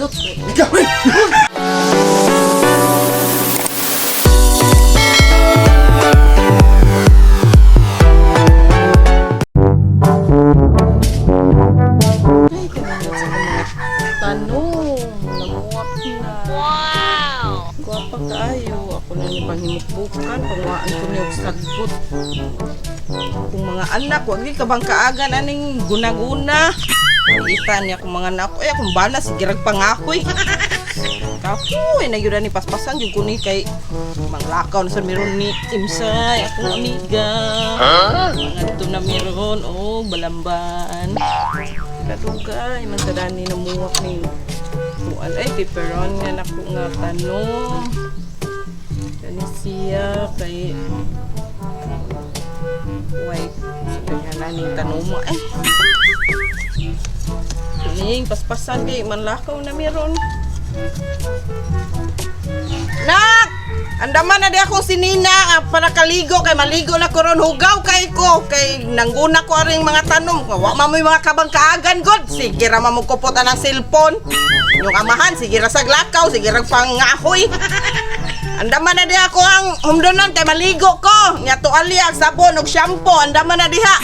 Gawin! Tanong, namuwak na. Wow! Guwapa kaayo. Ako na ni panghimukbukan, pangwaan ko niyog sagbot. Kung mga anak, wag ni kabang kaagan aning guna-guna. Ita niya kung mga anak, ay akong bala, sigirag pangakoy. Kapoy, nagyuda ni paspasan, yung kuni kay manglakaw na sa meron ni Imsay, akong amiga. Mga ito na meron, balamban. Kadugay, mansadani na muwak ni Buan. Ay, piperon nga na ko nga tanong. Kani siya kay white. Kaya naning tanong mo. Ay, kuning paspasan kay manlakaw na meron. Nak! Andaman na di akong sinina para kaligo kay maligo na ko ron hugaw kay ko kay nangguna ko aring mga tanom wa mamoy mga kabang kaagan god sige ra mamukupot ang cellphone yung amahan sige ra saglakaw sige ra pangahoy andaman na di ako ang humdonon kay maligo ko nya tuwalya ag sabon ug shampoo andaman na diha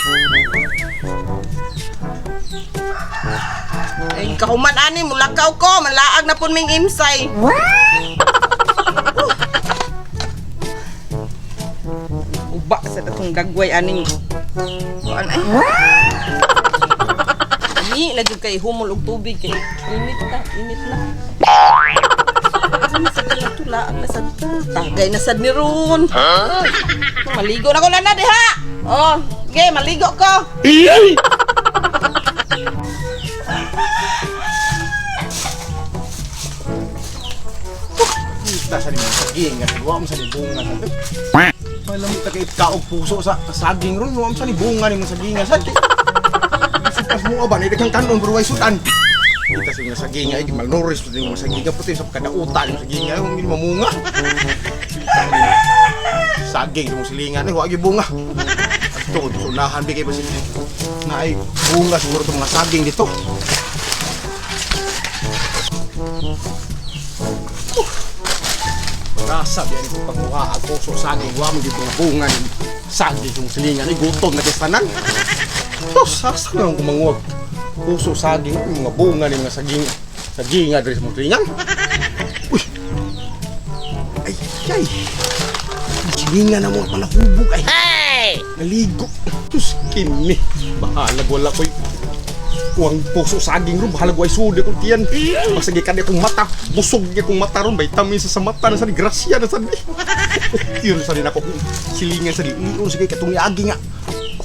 ay kahuman ani mulakaw ko malaag na pun ming Imsay. Uba sa tatong gagway aning kuan ay. Ani na jud kay humol og tubig kay init na. Sa tula ang nasad ka. Tagay na sad ni ron. Maligo na ko na diha. Okay, maligo ko. Sa ni mga saging, nga wa mo sa ni bunga sa. Alam mo ta kay kaog puso sa saging ron, wa mo sa ni bunga ni mga saging sa. Pas mo ba ni daghang kanon pero way sudan. Kita sa mga saging ay malnourished pud mga saging puti sa kadautan ng saging ay hindi mamunga. Saging mo silingan ni wa gi bunga. Ato sunahan bigay ba sila. Na ay bunga siguro tong mga saging dito. Rasa biyan ko pagkuha ako so saging wa mo dito nga bunga ni saging yung silingan ay gutom na kistanan. Sasa na akong manguwag puso saging mga bunga ni mga saging nga diri sa mga silingan. Uy! Ay! Silingan na mo pala hubog ay. Naligo. Tus kimi. Bahalag wala ko'y kuang puso saging ron, bahalag way sude kong tiyan. Masagi ka di akong mata, busog di akong mata ron, vitamin sa mata na sa di, grasya na sa di. Yun sa din ako, silingan sa di, sige katong yagi nga.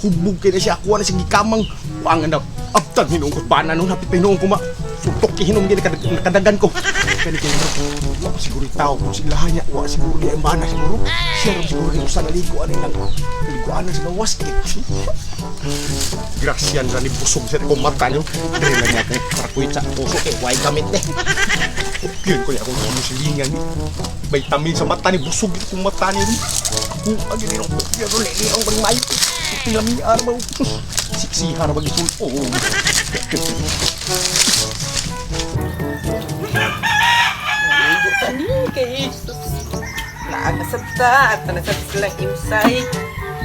Hubog kayo na siya, kuha na sige kamang, kuangan na, abtag hinuong ko pa na nun, hapit pa hinuong ko ma, sutok hinuong gini nakadagan ko. Kaya kayo na, wala siguro yung tao kung silahan niya, wala siguro niya imana siguro. Siya rin siguro yung sa naliguan nilang, naliguan na sa gawas. Grasyan sa ni busog sa kong mata nyo. Dahil lang natin para kuwit sa puso eh, why gamit eh. Yun ko niya akong silingan ni. Vitamin sa mata ni busog itong mata ni. Ako agad nilong yan o lelirang bang mayo. Pilami araw. Siksihar bang isul. Oo. Naligo tani kay Jesus. Naanasab ta at nasab silang Imsay.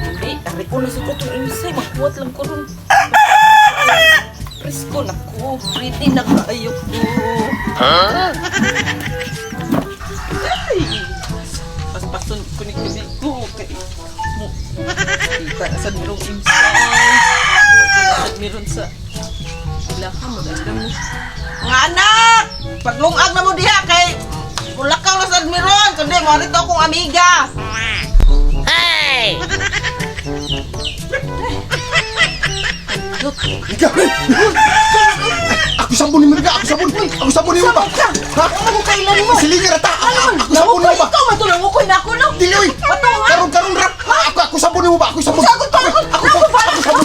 Hindi, ari ko na sa kutong Imsay, magkuwat lang ko ron. Presko na ko, pretty na kaayok ko. Ay! Paspason ko ni gabi ko, kay mo. Kita na sa mirong Imsay. Sa miron sa ilaha mo, ganda mo. Mga anak! Paglungag na mo diha kay mulakaw na sa miron, kundi mo rito akong amiga. Hey! Gawin! Ako sabon ni Mirga! Ako sabon ni Maba! Ha? Ano kailan mo? Silingan rata! Ako sabon ni Namukoy Maba! ikaw, matulang ukoy na ako, no? Dili, oy! Karon rap! Ako sabon ni Maba! Ako sabon! Sagot pa! Ako sabon!